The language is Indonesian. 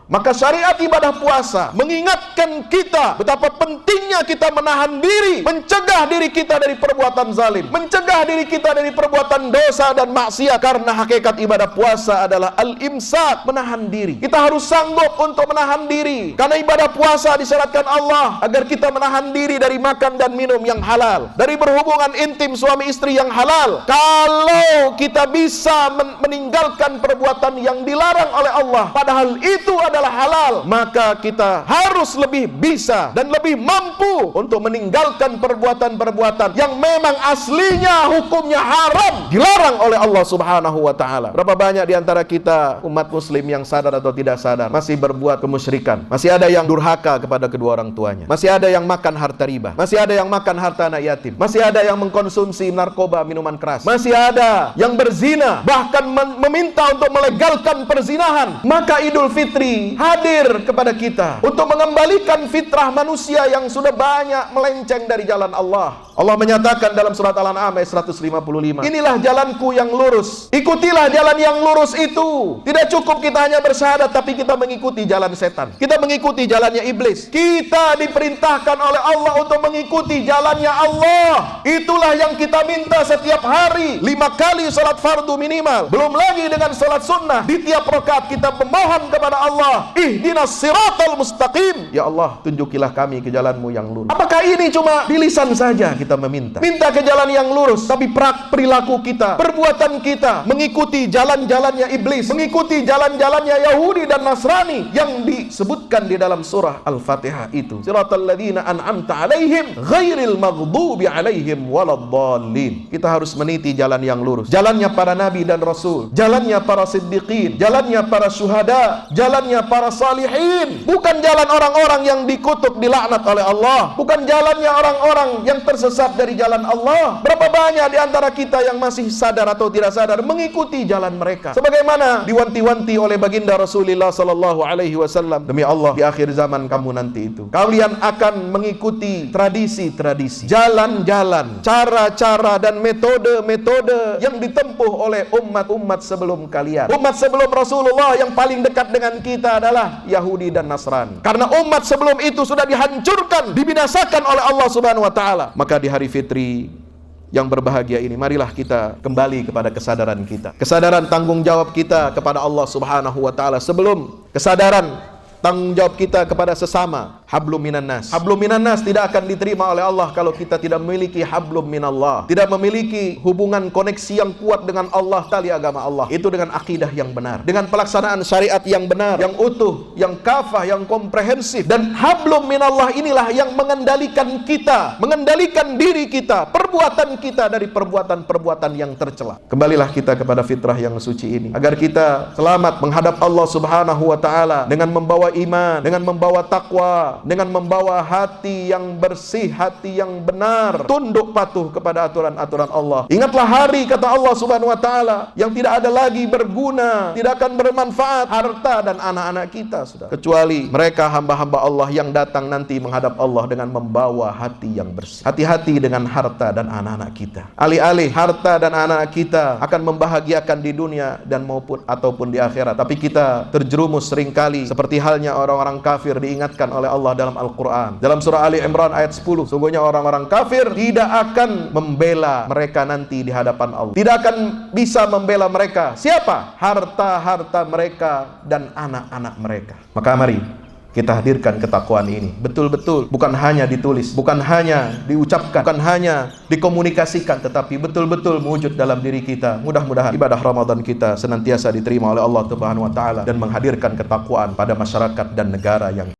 Maka syariat ibadah puasa mengingatkan kita betapa pentingnya kita menahan diri, mencegah diri kita dari perbuatan zalim, mencegah diri kita dari perbuatan dosa dan maksiat. Karena hakikat ibadah puasa adalah al-imsak, menahan diri. Kita harus sanggup untuk menahan diri. Karena ibadah puasa disyaratkan Allah agar kita menahan diri dari makan dan minum yang halal, dari berhubungan intim suami istri yang halal. Kalau kita bisa meninggalkan perbuatan yang dilarang oleh Allah, padahal itu adalah halal, maka kita harus lebih bisa dan lebih mampu untuk meninggalkan perbuatan-perbuatan yang memang aslinya hukumnya haram, dilarang oleh Allah Subhanahu wa taala. Berapa banyak di antara kita umat muslim yang sadar atau tidak sadar masih berbuat kemusyrikan, masih ada yang durhaka kepada kedua orang tuanya, masih ada yang makan harta riba, masih ada yang makan harta anak yatim, masih ada yang mengkonsumsi narkoba, minuman keras, masih ada yang berzina, bahkan meminta untuk melegalkan perzinahan. Maka Idul Fitri hadir kepada kita untuk mengembalikan fitrah manusia yang sudah banyak melenceng dari jalan Allah. Allah menyatakan dalam surat Al-An'am ayat 155, inilah jalanku yang lurus, ikutilah jalan yang lurus itu. Tidak cukup kita hanya bersyahadat, tapi kita mengikuti jalan setan, kita mengikuti jalannya iblis. Kita diperintahkan oleh Allah untuk mengikuti jalannya Allah. Itulah yang kita minta setiap hari, 5 kali salat fardu minimal, belum lagi dengan salat sunnah. Di tiap rakaat kita memohon kepada Allah, ihdinas siratal mustaqim, ya Allah tunjukilah kami ke jalanmu yang lurus. Apakah ini cuma di lisan saja kita minta ke jalan yang lurus, tapi perilaku kita, perbuatan kita mengikuti jalan-jalannya iblis, mengikuti jalan-jalannya Yahudi dan Nasrani yang disebutkan di dalam surah Al-Fatihah itu, siratal ladzina an'amta alaihim ghairil maghdubi alaihim waladdallin. Kita harus meniti jalan yang lurus, jalannya para nabi dan rasul, jalannya para siddiqin, jalannya para syuhada, jalannya para salihin, bukan jalan orang-orang yang dikutuk, dilaknat oleh Allah, bukan jalannya orang-orang yang tersesat dari jalan Allah. Berapa banyak di antara kita yang masih sadar atau tidak sadar mengikuti jalan mereka, sebagaimana diwanti-wanti oleh baginda Rasulullah sallallahu alaihi wasallam, demi Allah di akhir zaman kamu nanti itu kalian akan mengikuti tradisi-tradisi, jalan-jalan, cara-cara dan metode-metode yang ditempuh oleh umat-umat sebelum kalian. Umat sebelum Rasulullah yang paling dekat dengan kita adalah Yahudi dan Nasrani, karena umat sebelum itu sudah dihancurkan, dibinasakan oleh Allah Subhanahu wa taala. Maka di hari fitri yang berbahagia ini, marilah kita kembali kepada kesadaran kita, kesadaran tanggung jawab kita kepada Allah Subhanahu wa taala, sebelum kesadaran tanggung jawab kita kepada sesama. Hablum minan nas. Hablum minan nas tidak akan diterima oleh Allah kalau kita tidak memiliki hablum minallah, tidak memiliki hubungan koneksi yang kuat dengan Allah, tali agama Allah itu dengan akidah yang benar, dengan pelaksanaan syariat yang benar, yang utuh, yang kafah, yang komprehensif. Dan hablum minallah inilah yang mengendalikan kita, mengendalikan diri kita, perbuatan kita dari perbuatan-perbuatan yang tercela. Kembalilah kita kepada fitrah yang suci ini agar kita selamat menghadap Allah Subhanahu wa taala dengan membawa iman, dengan membawa takwa, dengan membawa hati yang bersih, hati yang benar, tunduk patuh kepada aturan-aturan Allah. Ingatlah hari, kata Allah Subhanahu wa taala, yang tidak ada lagi berguna, tidak akan bermanfaat harta dan anak-anak kita, sudah, kecuali mereka hamba-hamba Allah yang datang nanti menghadap Allah dengan membawa hati yang bersih. Hati-hati dengan harta dan anak-anak kita. Alih-alih harta dan anak-anak kita akan membahagiakan di dunia dan ataupun di akhirat, tapi kita terjerumus seringkali seperti halnya orang-orang kafir diingatkan oleh Allah dalam Al-Quran. Dalam surah Ali Imran ayat 10, sungguhnya orang-orang kafir tidak akan membela mereka nanti di hadapan Allah. Tidak akan bisa membela mereka. Siapa? Harta-harta mereka dan anak-anak mereka. Maka mari kita hadirkan ketakwaan ini betul-betul, bukan hanya ditulis, bukan hanya diucapkan, bukan hanya dikomunikasikan, tetapi betul-betul mewujud dalam diri kita. Mudah-mudahan ibadah Ramadan kita senantiasa diterima oleh Allah Subhanahu wa taala dan menghadirkan ketakwaan pada masyarakat dan negara yang